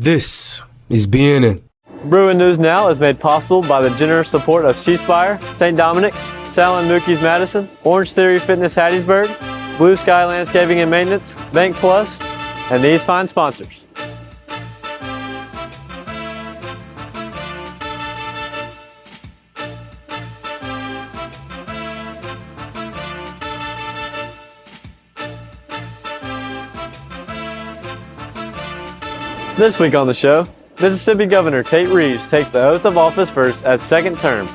This is BNN. Bruin News Now is made possible by the generous support of Shespire, St. Dominic's, Salon Mookie's Madison, Orange Theory Fitness Hattiesburg, Blue Sky Landscaping and Maintenance, Bank Plus, and these fine sponsors. This week on the show, Mississippi Governor Tate Reeves takes the oath of office first as second term.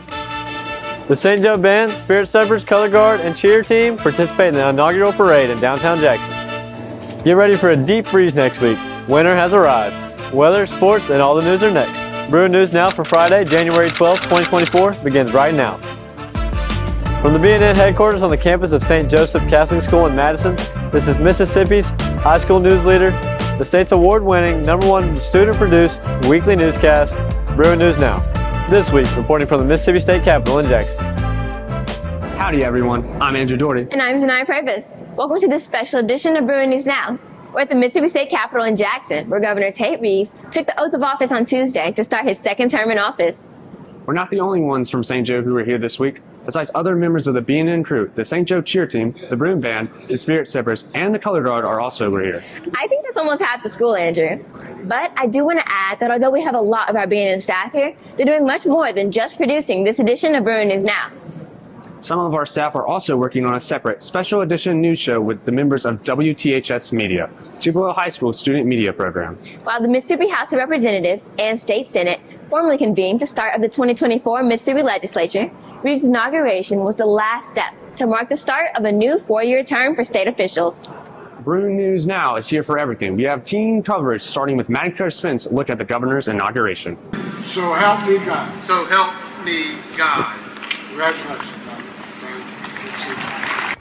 The St. Joe Band, Spirit Steppers, Color Guard, and Cheer Team participate in the inaugural parade in downtown Jackson. Get ready for a deep freeze next week. Winter has arrived. Weather, sports, and all the news are next. Bruin News Now for Friday, January 12, 2024 begins right now. From the BNN headquarters on the campus of St. Joseph Catholic School in Madison, this is Mississippi's high school news leader, the state's award-winning, #1 student-produced weekly newscast, Bruin News Now. This week, reporting from the Mississippi State Capitol in Jackson. Howdy, everyone. I'm Andrew Doherty. And I'm Zanaya Purvis. Welcome to this special edition of Bruin News Now. We're at the Mississippi State Capitol in Jackson, where Governor Tate Reeves took the oath of office on Tuesday to start his second term in office. We're not the only ones from St. Joe who are here this week. Besides other members of the BNN crew, the St. Joe Cheer Team, the Bruin Band, the Spirit Steppers, and the Color Guard are also here. I think that's almost half the school, Andrew. But I do want to add that although we have a lot of our BNN staff here, they're doing much more than just producing this edition of Bruin News Now. Some of our staff are also working on a separate special edition news show with the members of WTHS Media, Tupelo High School student media program. While the Mississippi House of Representatives and State Senate formally convened the start of the 2024 Mississippi Legislature, Reeves' inauguration was the last step to mark the start of a new 4-year term for state officials. Bruin News Now is here for everything. We have team coverage starting with Madison Spence look at the governor's inauguration. So help me God. So help me God. Congratulations.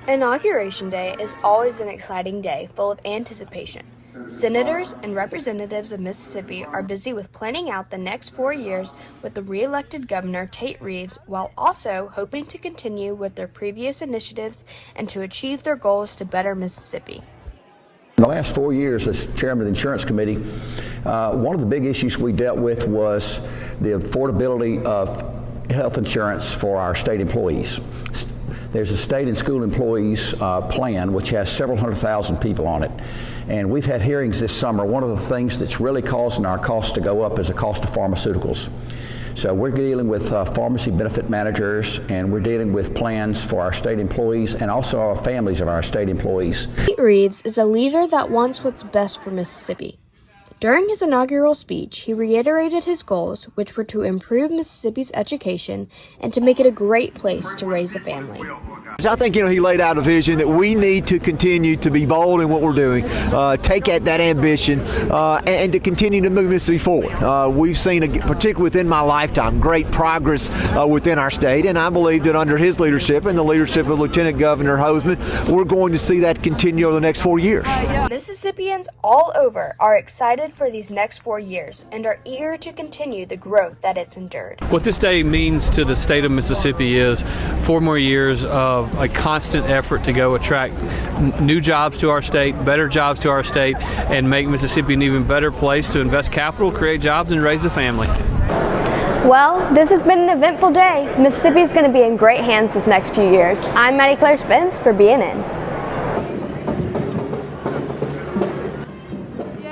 Inauguration Day is always an exciting day full of anticipation. Senators and representatives of Mississippi are busy with planning out the next 4 years with the re-elected Governor Tate Reeves, while also hoping to continue with their previous initiatives and to achieve their goals to better Mississippi. In the last 4 years as chairman of the Insurance Committee, one of the big issues we dealt with was the affordability of health insurance for our state employees. There's a state and school employees plan which has several 100,000 people on it. And we've had hearings this summer. One of the things that's really causing our costs to go up is the cost of pharmaceuticals. So we're dealing with pharmacy benefit managers, and we're dealing with plans for our state employees and also our families of our state employees. Tate Reeves is a leader that wants what's best for Mississippi. During his inaugural speech, he reiterated his goals, which were to improve Mississippi's education and to make it a great place to raise a family. I think, he laid out a vision that we need to continue to be bold in what we're doing, take that ambition, and to continue to move Mississippi forward. We've seen, particularly within my lifetime, great progress within our state, and I believe that under his leadership and the leadership of Lieutenant Governor Hoseman, we're going to see that continue over the next 4 years. Mississippians all over are excited for these next 4 years and are eager to continue the growth that it's endured. What this day means to the state of Mississippi is 4 more years of a constant effort to go attract new jobs to our state, better jobs to our state, and make Mississippi an even better place to invest capital, create jobs, and raise a family. Well, this has been an eventful day. Mississippi is going to be in great hands this next few years. I'm Maddie Claire Spence for BNN.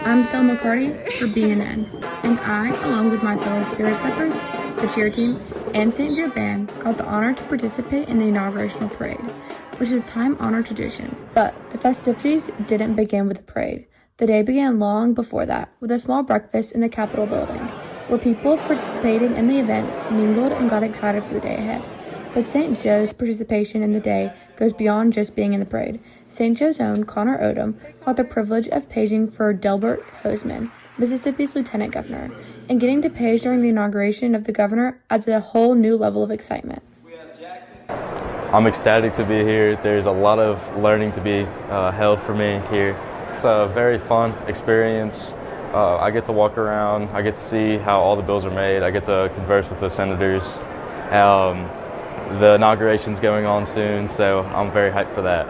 I'm Selma Carty for BNN, and I, along with my fellow Spirit Steppers, the Cheer Team, and St. Joe Band, got the honor to participate in the inaugurational parade, which is a time-honored tradition. But the festivities didn't begin with the parade. The day began long before that, with a small breakfast in the Capitol building, where people participating in the events mingled and got excited for the day ahead. But St. Joe's participation in the day goes beyond just being in the parade. St. Joe's own Connor Odom had the privilege of paging for Delbert Hoseman, Mississippi's lieutenant governor, and getting to page during the inauguration of the governor adds a whole new level of excitement. I'm ecstatic to be here. There's a lot of learning to be held for me here. It's a very fun experience. I get to walk around. I get to see how all the bills are made. I get to converse with the senators. The inauguration's going on soon, so I'm very hyped for that.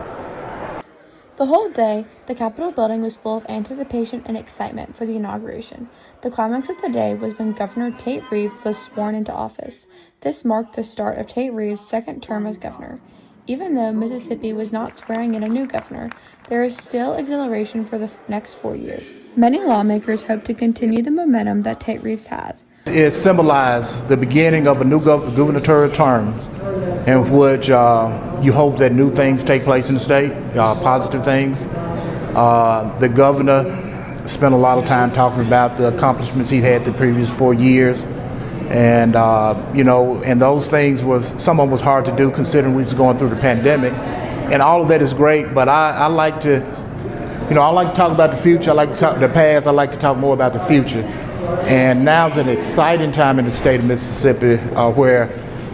The whole day, the The Capitol building was full of anticipation and excitement for the inauguration. The climax of the day was when Governor Tate Reeves was sworn into office. This marked the start of Tate Reeves' second term as governor. Even though Mississippi was not swearing in a new governor, there is still exhilaration for the next 4 years. Many lawmakers hope to continue the momentum that Tate Reeves has. It symbolized the beginning of a new gubernatorial term in which you hope that new things take place in the state, positive things. The governor spent a lot of time talking about the accomplishments he'd had the previous 4 years. And, and those things some of them was hard to do considering we was going through the pandemic. And all of that is great, but I like to talk about the future. I like to talk the past. I like to talk more about the future. And now's an exciting time in the state of Mississippi where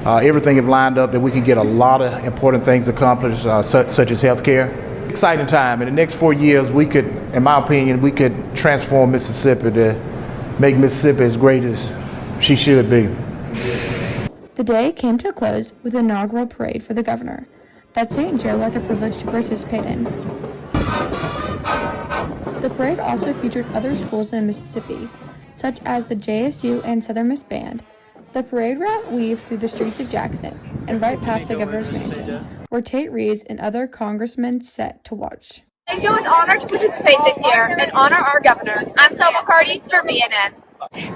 everything is lined up that we can get a lot of important things accomplished, such as health care. Exciting time. In the next 4 years, we could, in my opinion, we could transform Mississippi to make Mississippi as great as she should be. The day came to a close with an inaugural parade for the governor that St. Joe had the privilege to participate in. The parade also featured other schools in Mississippi, such as the JSU and Southern Miss Band. The parade route weaved through the streets of Jackson and right past the governor's mansion, where Tate Reeves and other congressmen sat to watch. St. Joe is honored to participate this year and honor our governor. I'm Selma Carty for BNN.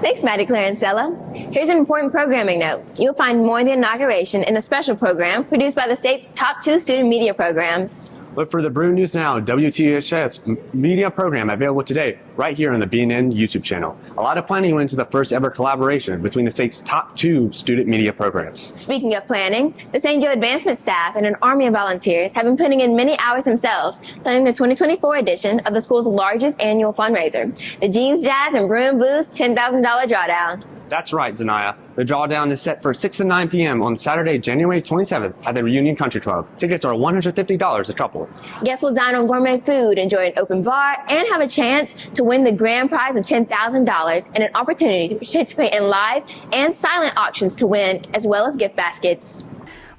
Thanks, Maddie, Claire, and Sella. Here's an important programming note. You'll find more on the inauguration in a special program produced by the state's top 2 student media programs. Look for the Bruin News Now WTHS media program available today right here on the BNN YouTube channel. A lot of planning went into the first ever collaboration between the state's top 2 student media programs. Speaking of planning, the St. Joe advancement staff and an army of volunteers have been putting in many hours themselves planning the 2024 edition of the school's largest annual fundraiser, the Jeans Jazz and Bruin Blues $10,000 drawdown. That's right, Zanaya. The drawdown is set for 6 to 9 p.m. on Saturday, January 27th at the Reunion Country Club. Tickets are $150 a couple. Guests will dine on gourmet food, enjoy an open bar, and have a chance to win the grand prize of $10,000 and an opportunity to participate in live and silent auctions to win, as well as gift baskets.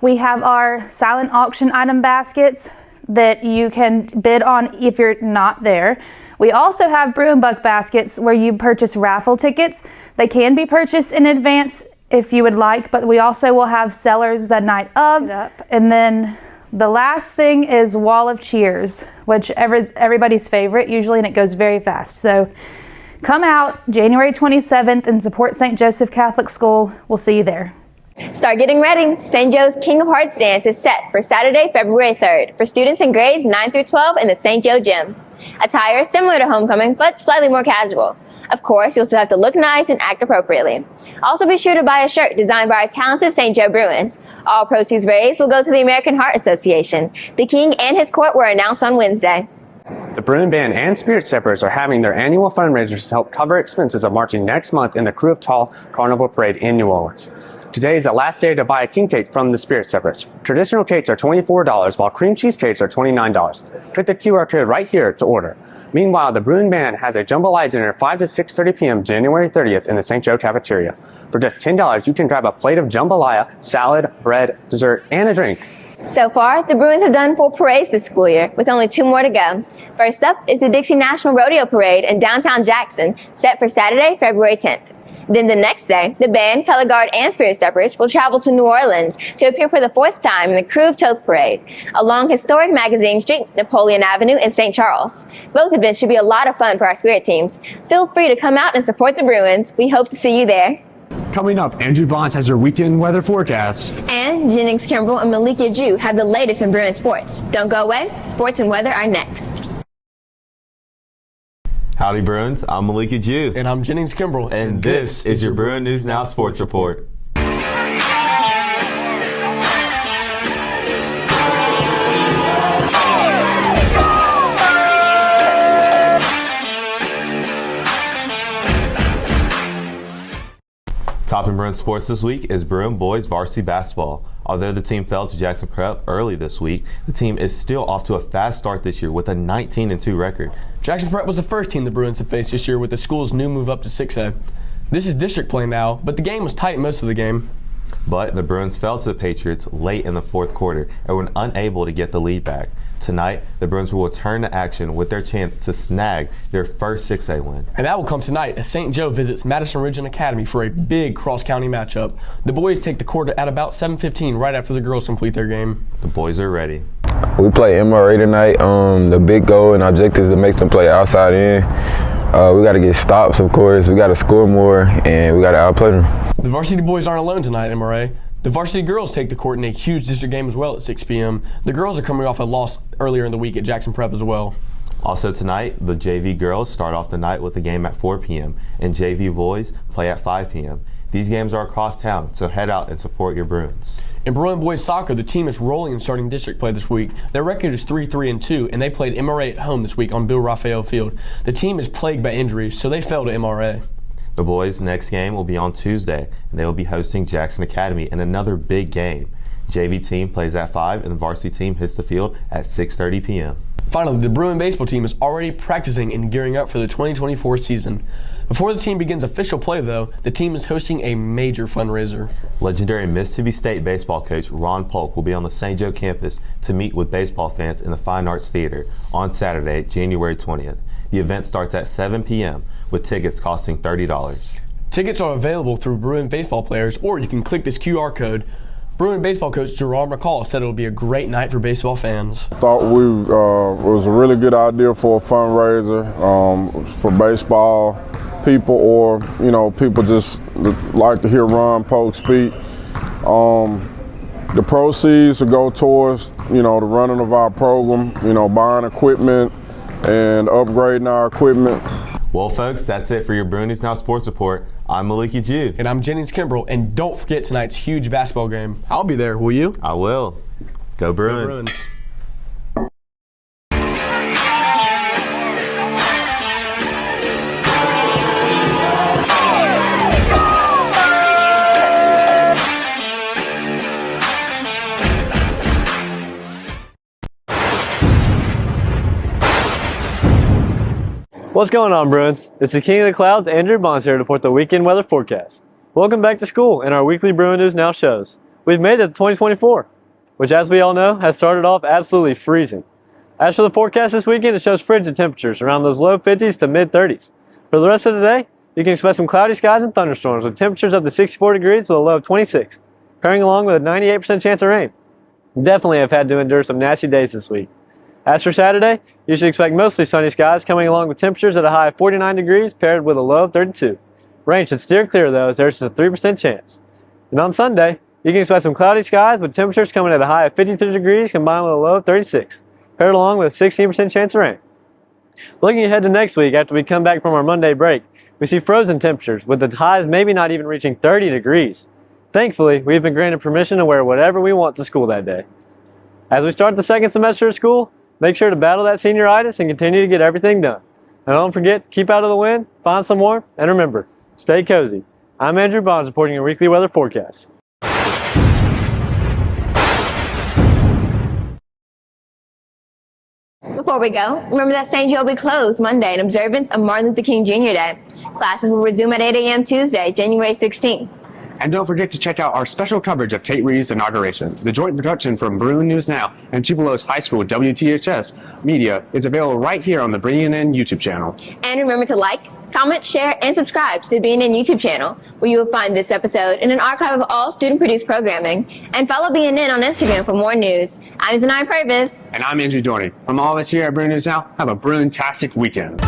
We have our silent auction item baskets that you can bid on if you're not there. We also have Bruin Buck baskets where you purchase raffle tickets. They can be purchased in advance if you would like, but we also will have sellers the night of. And then the last thing is Wall of Cheers, which everybody's favorite usually, and it goes very fast. So come out January 27th and support St. Joseph Catholic School. We'll see you there. Start getting ready. St. Joe's King of Hearts dance is set for Saturday, February 3rd for students in grades 9 through 12 in the St. Joe gym. Attire is similar to homecoming, but slightly more casual. Of course, you'll still have to look nice and act appropriately. Also be sure to buy a shirt designed by our talented St. Joe Bruins. All proceeds raised will go to the American Heart Association. The King and his court were announced on Wednesday. The Bruin Band and Spirit Steppers are having their annual fundraisers to help cover expenses of marching next month in the Crew of Tall Carnival Parade in New Orleans. Today is the last day to buy a king cake from the Spirit Steppers. Traditional cakes are $24, while cream cheese cakes are $29. Click the QR code right here to order. Meanwhile, the Bruin Band has a jambalaya dinner 5 to 6:30 p.m. January 30th in the St. Joe cafeteria. For just $10, you can grab a plate of jambalaya, salad, bread, dessert, and a drink. So far, the Bruins have done 4 parades this school year, with only 2 more to go. First up is the Dixie National Rodeo Parade in downtown Jackson, set for Saturday, February 10th. Then the next day, the band, color guard, and Spirit Steppers will travel to New Orleans to appear for the 4th time in the Crew of Toth Parade, along historic Magazine Street, Napoleon Avenue, and St. Charles. Both events should be a lot of fun for our Spirit teams. Feel free to come out and support the Bruins. We hope to see you there. Coming up, Andrew Bonds has your weekend weather forecast. And Jennings Kimbrell and Malika Jew have the latest in Bruin sports. Don't go away. Sports and weather are next. Howdy Bruins, I'm Malika Jew. And I'm Jennings Kimbrell. And this is your Bruin News Now Sports Report. Topping Bruin sports this week is Bruin boys varsity basketball. Although the team fell to Jackson Prep early this week, the team is still off to a fast start this year with a 19-2 record. Jackson Prep was the first team the Bruins have faced this year with the school's new move up to 6A. This is district play now, but the game was tight most of the game. But the Bruins fell to the Patriots late in the fourth quarter and were unable to get the lead back. Tonight, the Bruins will return to action with their chance to snag their first 6A win. And that will come tonight as St. Joe visits Madison Region Academy for a big cross-county matchup. The boys take the court at about 7:15 right after the girls complete their game. The boys are ready. We play MRA tonight. The big goal and objective is to make them play outside in. We got to get stops, of course. We got to score more, and we got to outplay them. The varsity boys aren't alone tonight, MRA. The varsity girls take the court in a huge district game as well at 6 p.m. The girls are coming off a loss earlier in the week at Jackson Prep as well. Also tonight, the JV girls start off the night with a game at 4 p.m. and JV boys play at 5 p.m. These games are across town, so head out and support your Bruins. In Bruin boys soccer, the team is rolling in starting district play this week. Their record is 3-3-2, and they played MRA at home this week on Bill Raphael Field. The team is plagued by injuries, so they fell to MRA. The boys' next game will be on Tuesday, and they will be hosting Jackson Academy in another big game. JV team plays at 5, and the varsity team hits the field at 6:30 p.m. Finally, the Bruin baseball team is already practicing and gearing up for the 2024 season. Before the team begins official play, though, the team is hosting a major fundraiser. Legendary Mississippi State baseball coach Ron Polk will be on the St. Joe campus to meet with baseball fans in the Fine Arts Theater on Saturday, January 20th. The event starts at 7 p.m. with tickets costing $30. Tickets are available through Bruin baseball players, or you can click this QR code. Bruin baseball coach Gerard McCall said it will be a great night for baseball fans. Thought it was a really good idea for a fundraiser for baseball people, or people just like to hear Ron Polk speak. The proceeds will go towards the running of our program, buying equipment and upgrading our equipment. Well, folks, that's it for your Bruin News Now Sports Report. I'm Maliki Jew. And I'm Jennings Kimbrell. And don't forget tonight's huge basketball game. I'll be there, will you? I will. Go Bruins. Go Bruins. What's going on, Bruins? It's the King of the Clouds, Andrew Bonds here to report the weekend weather forecast. Welcome back to school and our weekly Bruin News Now shows. We've made it to 2024, which as we all know has started off absolutely freezing. As for the forecast this weekend, it shows frigid temperatures around those low 50s to mid 30s. For the rest of the day, you can expect some cloudy skies and thunderstorms with temperatures up to 64 degrees with a low of 26, pairing along with a 98% chance of rain. Definitely have had to endure some nasty days this week. As for Saturday, you should expect mostly sunny skies coming along with temperatures at a high of 49 degrees paired with a low of 32. Rain should steer clear though, as there's just a 3% chance. And on Sunday, you can expect some cloudy skies with temperatures coming at a high of 53 degrees combined with a low of 36, paired along with a 16% chance of rain. Looking ahead to next week after we come back from our Monday break, we see frozen temperatures with the highs maybe not even reaching 30 degrees. Thankfully, we've been granted permission to wear whatever we want to school that day. As we start the second semester of school, make sure to battle that senioritis and continue to get everything done. And don't forget to keep out of the wind, find some warmth, and remember, stay cozy. I'm Andrew Bonds reporting your weekly weather forecast. Before we go, remember that St. Joe will be closed Monday in observance of Martin Luther King Jr. Day. Classes will resume at 8 a.m. Tuesday, January 16th. And don't forget to check out our special coverage of Tate Reeves' inauguration. The joint production from Bruin News Now and Tupelos High School WTHS Media is available right here on the BNN YouTube channel. And remember to like, comment, share, and subscribe to the BNN YouTube channel, where you will find this episode and an archive of all student-produced programming. And follow BNN on Instagram for more news. I'm Zanai Purvis. And I'm Andrew Dorney. From all of us here at Bruin News Now, have a Bruin-tastic weekend.